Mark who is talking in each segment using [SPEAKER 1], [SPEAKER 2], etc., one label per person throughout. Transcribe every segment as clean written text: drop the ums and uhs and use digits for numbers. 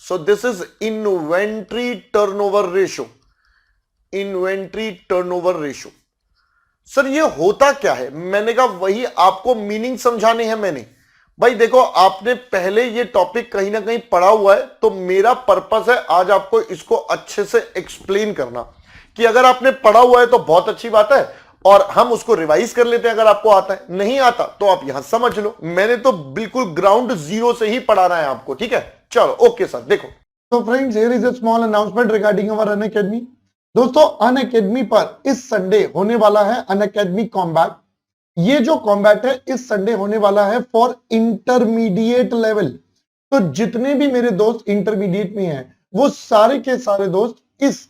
[SPEAKER 1] So this is inventory turnover ratio. Inventory turnover ratio sir ये होता क्या है? मैंने कहा वही आपको मीनिंग समझाने हैं मैंने। भाई देखो आपने पहले ये टॉपिक कहीं ना कहीं पढ़ा हुआ है, तो मेरा पर्पस है आज आपको इसको अच्छे से एक्सप्लेन करना। कि अगर आपने पढ़ा हुआ है तो बहुत अच्छी बात है, और हम उसको रिवाइज कर लेते हैं अगर आपको आता है। नहीं आता तो आप यहां समझ लो, मैंने तो बिल्कुल ग्राउंड जीरो से ही पढ़ाना है आपको। ठीक है, चलो ओके सर। देखो
[SPEAKER 2] तो friends, here is a small announcement regarding our Unacademy. दोस्तों, अनअकैडमी पर इस संडे होने वाला है अनअकैडमी कॉम्बैट। ये जो कॉम्बैट है इस संडे होने वाला है फॉर इंटरमीडिएट लेवल। तो जितने भी मेरे दोस्त इंटरमीडिएट में हैं वो सारे के सारे दोस्त इस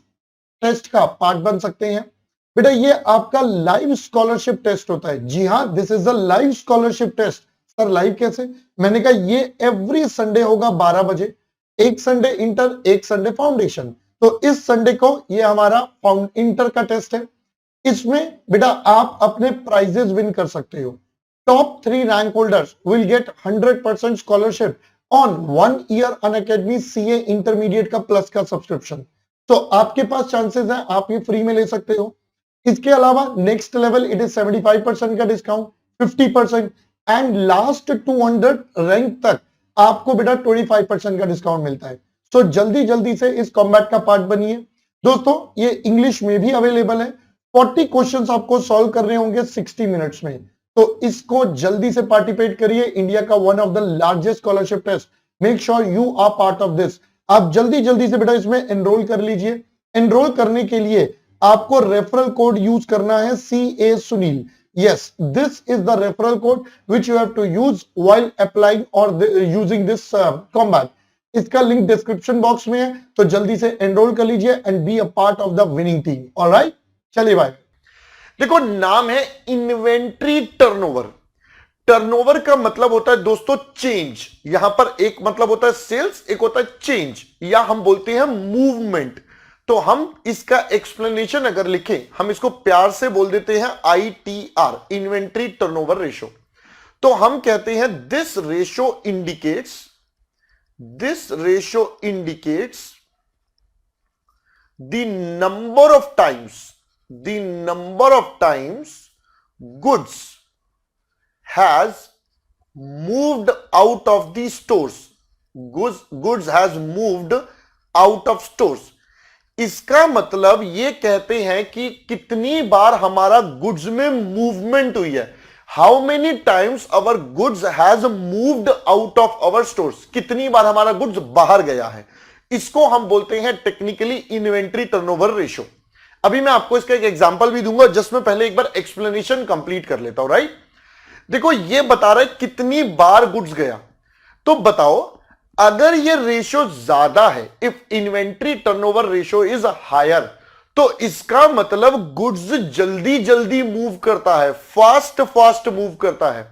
[SPEAKER 2] टेस्ट का पार्ट बन सकते हैं। बेटा ये आपका लाइव स्कॉलरशिप टेस्ट होता है। जी हाँ, this is a live scholarship test. Sir live कैसे? मैंने कहा ये एवरी संडे होगा 12 बजे। एक संडे इंटर, एक संडे फाउंडेशन। तो इस संडे को ये हमारा इंटर का टेस्ट है। इसमें बेटा आप अपने प्राइजेस विन कर सकते हो। Top 3 rank holders will get 100% scholarship on 1 year Unacademy CA intermediate का प्लस का सब्सक्रिप्शन। तो आपके पास चांसेस है, आप ये फ्री में ले सकते हो। इसके अलावा नेक्स्ट लेवल इट इज 75% का डिस्काउंट, 50% एंड लास्ट 200 रैंक तक आपको बेटा 25% का डिस्काउंट मिलता है। तो जल्दी जल्दी से इस कॉम्बैट का पार्ट बनिए। दोस्तों ये इंग्लिश में भी अवेलेबल है। 40 क्वेश्चंस आपको सॉल्व करने होंगे 60 मिनट्स में। तो इसको जल्दी से पार्टिसिपेट करिए। इंडिया का one of the largest scholarship test. Make sure you are part of this. आप जल्दी जल्दी से बेटा इसमें एनरोल कर लीजिए। एनरोल करने के लिए आपको रेफरल कोड यूज करना है CA Sunil. Yes, this is the referral code which you have to use while applying or using this combat. इसका लिंक डिस्क्रिप्शन बॉक्स में है, तो जल्दी से एनरोल कर लीजिए and be a part of the winning team. Alright, चलिए भाई।
[SPEAKER 1] देखो नाम है इन्वेंट्री टर्नओवर। टर्नओवर का मतलब होता है दोस्तों चेंज। यहां पर एक मतलब होता है सेल्स, एक होता है चेंज, या हम बोलते हैं मूवमेंट। तो हम इसका एक्सप्लेनेशन अगर लिखें, हम इसको प्यार से बोल देते हैं ITR, इन्वेंट्री टर्नओवर रेशो। तो हम कहते हैं this ratio indicates the number of times goods has moved out of the stores. Goods has moved out of stores. इसका मतलब ये कहते हैं कि कितनी बार हमारा गुड्स में मूवमेंट हुई है। How many times our goods has moved out of our stores. कितनी बार हमारा गुड्स बाहर गया है। इसको हम बोलते हैं टेक्निकली इन्वेंट्री टर्नओवर रेशो। अभी मैं आपको इसका एक एग्जांपल भी दूंगा, जिसमें पहले एक बार एक्सप्लेनेशन कंप्लीट कर लेता हूं। राइट, देखो ये बता रहा है कितनी बार गुड्स गया। तो बताओ अगर ये रेशियो ज्यादा है, if inventory turnover ratio is higher, तो इसका मतलब गुड्स जल्दी जल्दी मूव करता है, फास्ट मूव करता है।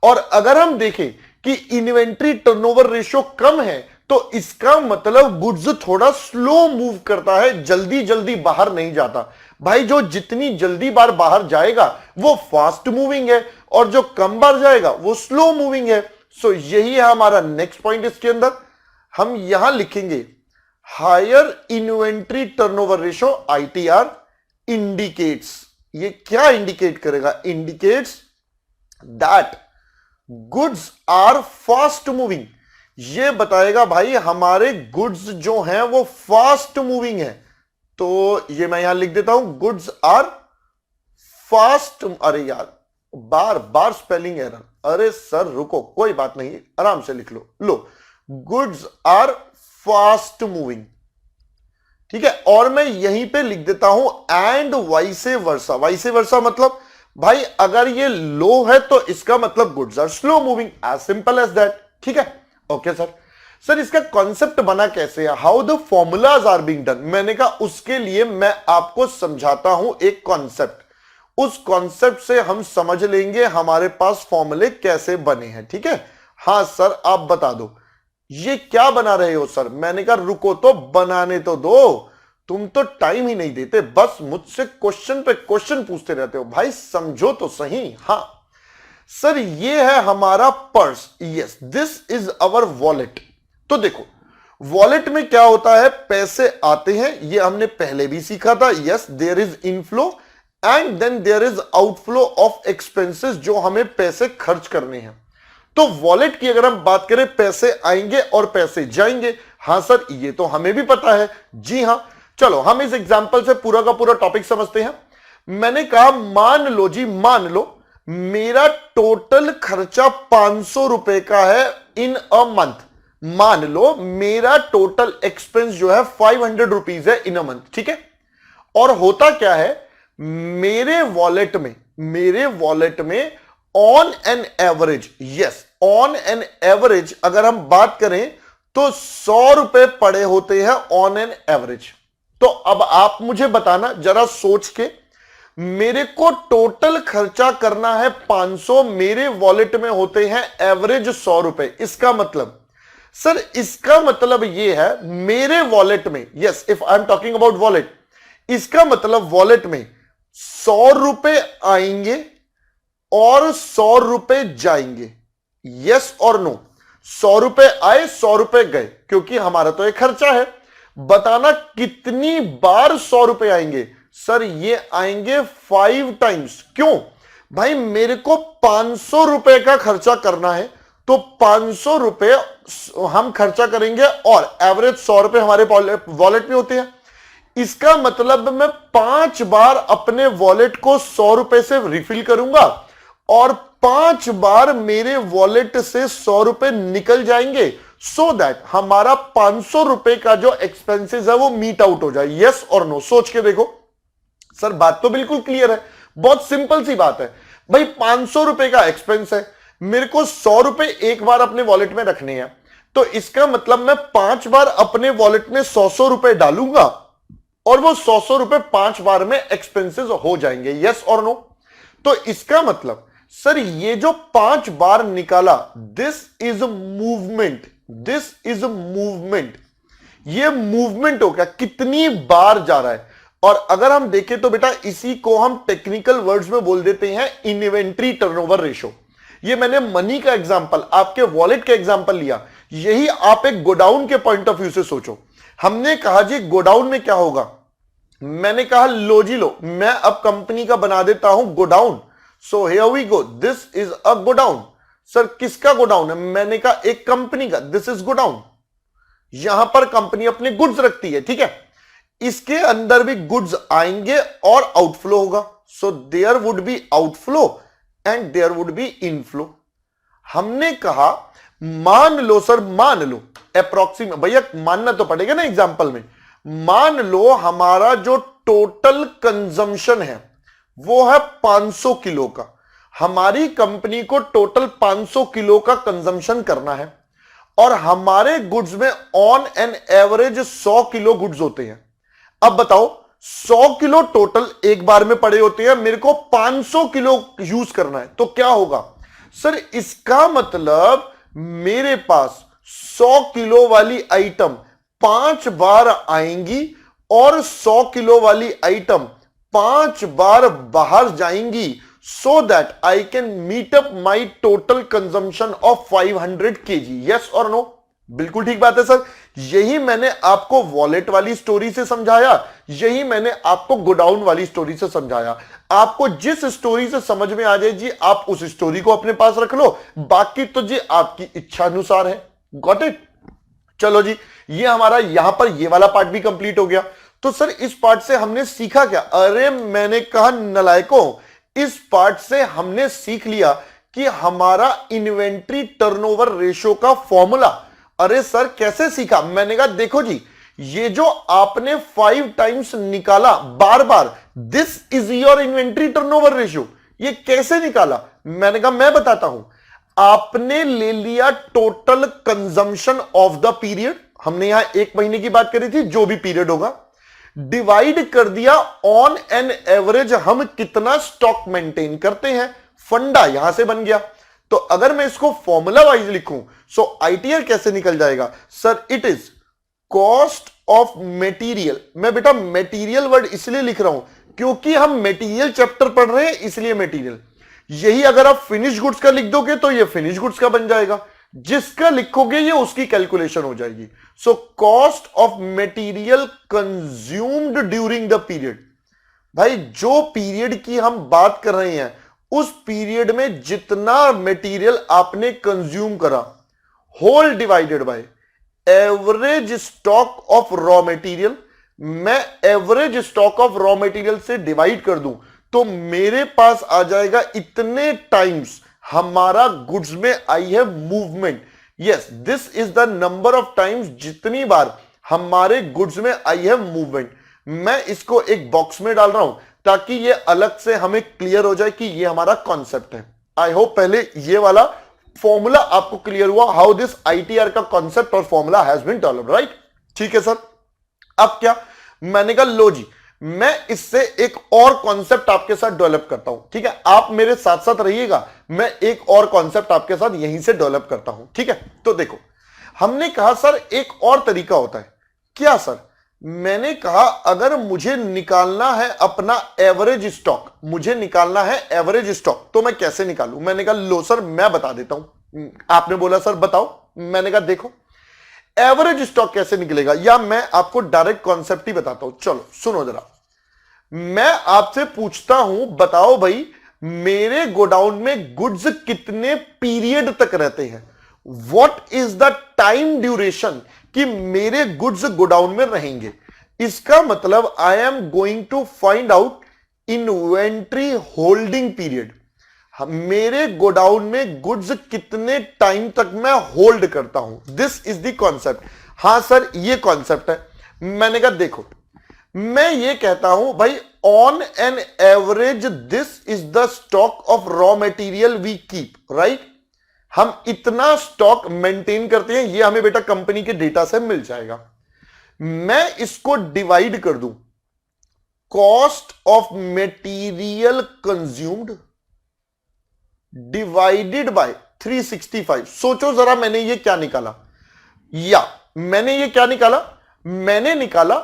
[SPEAKER 1] और अगर हम देखें कि इन्वेंट्री टर्नओवर रेशियो कम है, तो इसका मतलब गुड्स थोड़ा स्लो मूव करता है, जल्दी जल्दी बाहर नहीं जाता। भाई जो जितनी जल्दी बार बाहर जाएगा वो फास्ट मूविंग है, और जो कम बार जाएगा वो स्लो मूविंग है। सो यही है हमारा नेक्स्ट पॉइंट। इसके अंदर हम यहां लिखेंगे higher inventory turnover ratio ITR indicates. ये क्या इंडिकेट करेगा? Indicates that goods are fast moving. ये बताएगा भाई हमारे गुड्स जो हैं वो फास्ट मूविंग है। तो ये मैं यहां लिख देता हूं, गुड्स आर फास्ट। अरे यार बार स्पेलिंग एरर। अरे सर रुको, कोई बात नहीं, आराम से लिख लो। Goods are fast moving. ठीक है, और मैं यहीं पे लिख देता हूं and vice versa. Vice versa मतलब भाई अगर ये लो है तो इसका मतलब goods are slow moving. As simple as that. ठीक है, ओके सर इसका कॉन्सेप्ट बना कैसे है? How the formulas are being done. मैंने कहा उसके लिए मैं आपको समझाता हूं एक कॉन्सेप्ट। उस कॉन्सेप्ट से हम समझ लेंगे हमारे पास फॉर्मूले कैसे बने हैं। ठीक है, हाँ सर आप बता दो ये क्या बना रहे हो सर। मैंने कहा रुको तो बनाने तो दो, तुम तो टाइम ही नहीं देते, बस मुझसे क्वेश्चन पे क्वेश्चन पूछते रहते हो। भाई समझो तो सही। हाँ सर ये है हमारा purse. Yes, this is our wallet. तो देखो वॉलेट में क्या होता है, पैसे आते हैं, ये हमने पहले भी सीखा था। Yes, there is inflow and then there is outflow of expenses, जो हमें पैसे खर्च करने हैं। तो वॉलेट की अगर हम बात करें, पैसे आएंगे और पैसे जाएंगे। हां सर, ये तो हमें भी पता है। जी हां, चलो हम इस एग्जांपल से पूरा का पूरा टॉपिक समझते हैं। मैंने कहा मान लो जी, मान लो मेरा टोटल खर्चा 500 रुपए का है इन अ मंथ। मान लो मेरा टोटल एक्सपेंस जो है 500 रुपीज है इन अ मंथ, ठीक है। और होता क्या है, मेरे वॉलेट में on an average, yes on an average अगर हम बात करें तो 100 रुपए पड़े होते हैं ऑन एन एवरेज। तो अब आप मुझे बताना जरा सोच के, मेरे को टोटल खर्चा करना है 500, मेरे वॉलेट में होते हैं एवरेज 100 रुपए। इसका मतलब सर, इसका मतलब यह है मेरे वॉलेट में, yes if I am talking about wallet, इसका मतलब वॉलेट में 100 रुपए आएंगे और 100 रुपए जाएंगे। यस और नो, 100 रुपए आए 100 रुपए गए, क्योंकि हमारा तो एक खर्चा है। बताना कितनी बार 100 रुपए आएंगे। सर ये आएंगे 5 टाइम्स। क्यों भाई, मेरे को 500 रुपए का खर्चा करना है, तो 500 रुपए हम खर्चा करेंगे और एवरेज 100 रुपए हमारे वॉलेट में होते हैं। इसका मतलब मैं 5 बार अपने वॉलेट को 100 रुपए से रिफिल करूंगा और 5 बार मेरे वॉलेट से 100 रुपए निकल जाएंगे, सो दैट हमारा 500 रुपए का जो एक्सपेंसेस है वो मीट आउट हो जाए। यस और नो, सोच के देखो। सर बात तो बिल्कुल क्लियर है, बहुत सिंपल सी बात है भाई। 500 रुपए का एक्सपेंस है, मेरे को 100 रुपए एक बार अपने वॉलेट में रखने हैं, तो इसका मतलब मैं 5 बार अपने वॉलेट में 100 रुपए डालूंगा और वो 100 रुपए 5 बार में एक्सपेंसेस हो जाएंगे। यस और नो। तो इसका मतलब सर ये जो 5 बार निकाला, this is movement, this is movement. ये मूवमेंट हो गया, कितनी बार जा रहा है। और अगर हम देखें तो बेटा इसी को हम टेक्निकल वर्ड्स में बोल देते हैं इन्वेंट्री टर्नओवर रेशो। ये मैंने मनी का एग्जांपल, आपके वॉलेट का एग्जांपल लिया, यही आप एक गोडाउन के पॉइंट ऑफ व्यू से सोचो। हमने कहा जी गोडाउन में क्या होगा, मैंने कहा लो जी लो, मैं अब कंपनी का बना देता हूं godown. So here we go, this is a godown. Sir किसका गोडाउन है, मैंने कहा एक कंपनी का, दिस इज गोडाउन। यहां पर कंपनी अपने गुड्स रखती है, ठीक है। इसके अंदर भी गुड्स आएंगे और आउटफ्लो होगा। So there would be outflow and there would be inflow. हमने कहा मान लो सर, मान लो अप्रोक्सीमेट, भैया मानना तो पड़ेगा ना एग्जांपल में। मान लो हमारा जो टोटल कंजम्पशन है वो है 500 किलो का। हमारी कंपनी को टोटल 500 किलो का कंजम्पशन करना है और हमारे गुड्स में on an average 100 kilo goods होते हैं। अब बताओ 100 किलो टोटल एक बार में पड़े होते हैं, मेरे को 500 किलो यूज करना है, तो क्या होगा सर, इसका मतलब मेरे पास 100 किलो वाली आइटम 5 बार आएंगी और 100 किलो वाली आइटम 5 बार बाहर जाएंगी, so that I can meet up my total consumption of 500 kg। Yes और नो, बिल्कुल ठीक बात है सर। यही मैंने आपको वॉलेट वाली स्टोरी से समझाया, यही मैंने आपको गोडाउन वाली स्टोरी से समझाया। आपको जिस स्टोरी से समझ में आ जाए जी, आप उस स्टोरी को अपने पास रख लो, बाकी तो जी आपकी इच्छा अनुसार है। Got it. चलो जी, ये हमारा यहां पर ये वाला पार्ट भी कंप्लीट हो गया। तो सर इस पार्ट से हमने सीखा क्या, अरे मैंने कहा नलायकों, इस पार्ट से हमने सीख लिया कि हमारा इन्वेंट्री टर्नओवर रेशो का फॉर्मूला। अरे सर कैसे सीखा, मैंने कहा देखो जी, ये जो आपने 5 टाइम्स निकाला बार बार, this is your inventory turnover ratio. ये कैसे निकाला, मैंने कहा मैं बताता हूं। आपने ले लिया total consumption of the period, हमने यहां 1 महीने की बात करी थी, जो भी पीरियड होगा, डिवाइड कर दिया ऑन एन एवरेज हम कितना स्टॉक मेंटेन करते हैं, फंडा यहां से बन गया। तो अगर मैं इसको फॉर्मूला वाइज लिखूं, सो आईटीआर कैसे निकल जाएगा sir, it is cost of material. मैं बेटा मेटीरियल वर्ड इसलिए लिख रहा हूं क्योंकि हम मेटीरियल चैप्टर पढ़ रहे हैं, इसलिए मेटीरियल। यही अगर आप फिनिश गुड्स का लिख दोगे तो ये फिनिश गुड्स का बन जाएगा। जिसका लिखोगे ये उसकी कैलकुलेशन हो जाएगी। So cost of material consumed during the period, भाई जो पीरियड की हम बात कर रहे हैं उस पीरियड में जितना मटेरियल आपने कंज्यूम करा, whole divided by average stock of raw material. मैं average stock of raw material से डिवाइड कर दूं तो मेरे पास आ जाएगा इतने टाइम्स हमारा गुड्स में आई है movement. Yes, this is the number of times जितनी बार हमारे गुड्स में आई है मूवमेंट। मैं इसको एक बॉक्स में डाल रहा हूं ताकि ये अलग से हमें क्लियर हो जाए कि ये हमारा कॉन्सेप्ट है। आई होप पहले ये वाला फॉर्मूला आपको क्लियर हुआ, हाउ दिस आईटीआर का कॉन्सेप्ट और formula has been developed, right? ठीक है सर। अब क्या, मैंने कहा लो जी मैं इससे एक और कॉन्सेप्ट आपके साथ डेवलप करता हूं। ठीक है, आप मेरे साथ साथ रहिएगा, मैं एक और कॉन्सेप्ट आपके साथ यहीं से डेवलप करता हूं। ठीक है, तो देखो हमने कहा सर एक और तरीका होता है। क्या सर? मैंने कहा अगर मुझे निकालना है अपना एवरेज स्टॉक, मुझे निकालना है एवरेज स्टॉक, तो मैं कैसे निकालूं? मैंने कहा लो सर मैं बता देता हूं। आपने बोला सर बताओ, मैंने कहा देखो एवरेज स्टॉक कैसे निकलेगा, या मैं आपको डायरेक्ट कॉन्सेप्ट ही बताता हूं। चलो सुनो जरा, मैं आपसे पूछता हूं बताओ भाई मेरे गोडाउन में गुड्स कितने पीरियड तक रहते हैं? What is the time duration कि मेरे गुड्स गोडाउन में रहेंगे? इसका मतलब I am going to find out inventory holding period. मेरे गोडाउन में गुड्स कितने टाइम तक मैं होल्ड करता हूं, दिस इज द कॉन्सेप्ट। हां सर ये कॉन्सेप्ट है। मैंने कहा देखो मैं ये कहता हूं भाई on an average this is the stock of raw material we keep, right? हम इतना स्टॉक मेंटेन करते हैं, ये हमें बेटा कंपनी के डेटा से मिल जाएगा। मैं इसको डिवाइड कर दूं cost of material consumed divided by 365। सोचो जरा मैंने ये क्या निकाला, या मैंने ये क्या निकाला? मैंने निकाला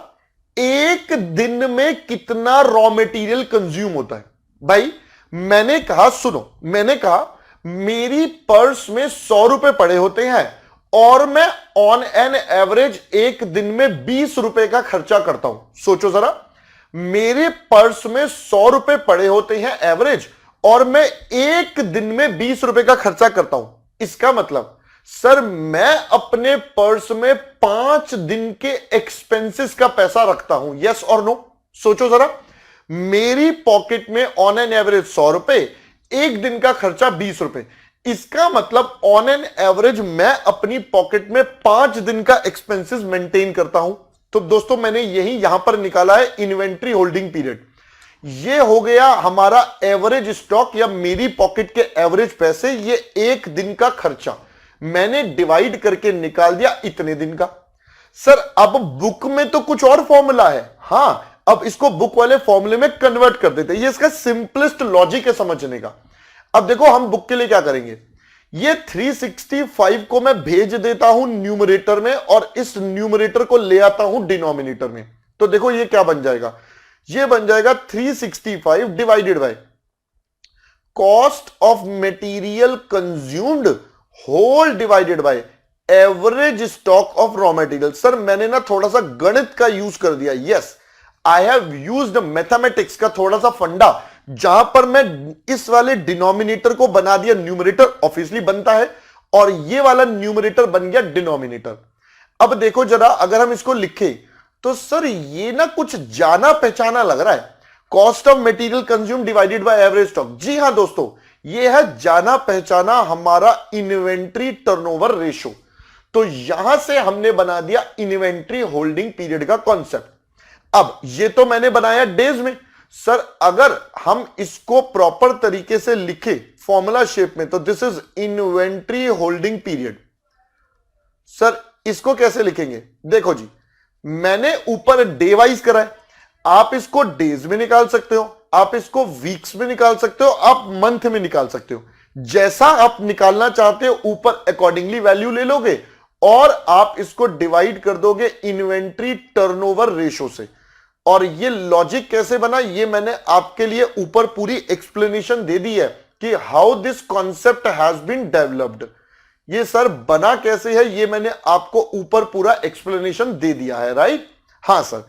[SPEAKER 1] एक दिन में कितना रॉ मटेरियल कंज्यूम होता है। भाई मैंने कहा सुनो, मैंने कहा मेरी पर्स में 100 रुपए पड़े होते हैं और मैं ऑन एन एवरेज एक दिन में 20 रुपए का खर्चा करता हूं। सोचो जरा, मेरे पर्स में 100 रुपए पड़े होते हैं एवरेज और मैं एक दिन में 20 रुपए का खर्चा करता हूं। इसका मतलब सर मैं अपने पर्स में 5 दिन के एक्सपेंसेस का पैसा रखता हूं, यस और नो? सोचो जरा, मेरी पॉकेट में ऑन एन एवरेज 100 रुपए, एक दिन का खर्चा 20 रुपए। इसका मतलब ऑन एन एवरेज मैं अपनी पॉकेट में 5 दिन का एक्सपेंसेस मेंटेन करता हूं। तो दोस्तों मैंने यही यहां पर निकाला है इन्वेंट्री होल्डिंग पीरियड। ये हो गया हमारा एवरेज स्टॉक या मेरी पॉकेट के एवरेज पैसे, ये एक दिन का खर्चा मैंने डिवाइड करके निकाल दिया इतने दिन का। सर अब बुक में तो कुछ और फॉर्मूला है, हां अब इसको बुक वाले फॉर्मूले में कन्वर्ट कर देते हैं। ये इसका सिंपलेस्ट लॉजिक है समझने का। अब देखो हम बुक के लिए क्या करेंगे, ये 365 को मैं भेज देता हूं न्यूमरेटर में और इस न्यूमरेटर को ले आता हूं डिनोमिनेटर में। तो देखो ये क्या बन जाएगा, ये बन जाएगा 365 divided by cost of material consumed whole divided by average stock of raw material. Sir मैंने ना थोड़ा सा गणित का यूज कर दिया, yes I have used mathematics का थोड़ा सा फंडा, जहां पर मैं इस वाले डिनोमिनेटर को बना दिया न्यूमरेटर, ऑब्वियसली बनता है, और ये वाला न्यूमरेटर बन गया डिनोमिनेटर। अब देखो जरा अगर हम इसको लिखें तो सर ये ना कुछ जाना पहचाना लग रहा है, cost of material consume divided by average stock. जी हां दोस्तों, ये है जाना पहचाना हमारा इन्वेंट्री टर्नओवर रेशो। तो यहां से हमने बना दिया इन्वेंट्री होल्डिंग पीरियड का कॉन्सेप्ट। अब ये तो मैंने बनाया डेज में, सर अगर हम इसको प्रॉपर तरीके से लिखे फॉर्मूला शेप में तो this is inventory holding period. Sir इसको कैसे लिखेंगे? देखो जी मैंने ऊपर डे वाइज करा है, आप इसको डेज में निकाल सकते हो, आप इसको वीक्स में निकाल सकते हो, आप मंथ में निकाल सकते हो, जैसा आप निकालना चाहते हो ऊपर अकॉर्डिंगली वैल्यू ले लोगे और आप इसको डिवाइड कर दोगे इन्वेंट्री टर्नओवर रेशो से। और ये लॉजिक कैसे बना ये मैंने आपके लिए ऊपर पूरी एक्सप्लेनेशन दे दी है कि how this concept has been developed. ये सर बना कैसे है, ये मैंने आपको ऊपर पूरा एक्सप्लेनेशन दे दिया है, राइट? हाँ सर,